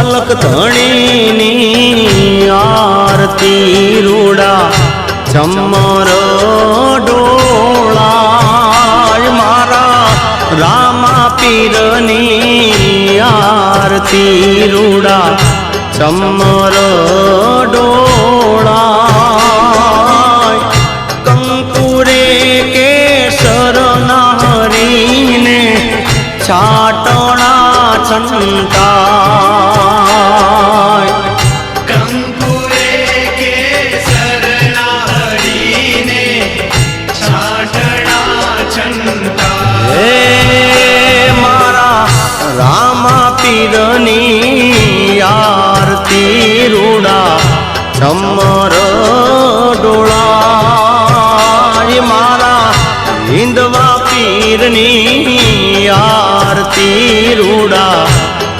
અલક ધણીની આરતી રૂડા ચમર ડોળાય મારા રામા પીરની આરતી રૂડા ચમર ડોળાય કંકુરે કેસર નાહરીને છાટણા છંટાય કંકુરે કેસર નાહરીને છાટણા છંટાય હે મારા રામા પીરની આરતી રૂડા ચમર ડોળાય મારા હિંદવા પીરની આરતી રૂડા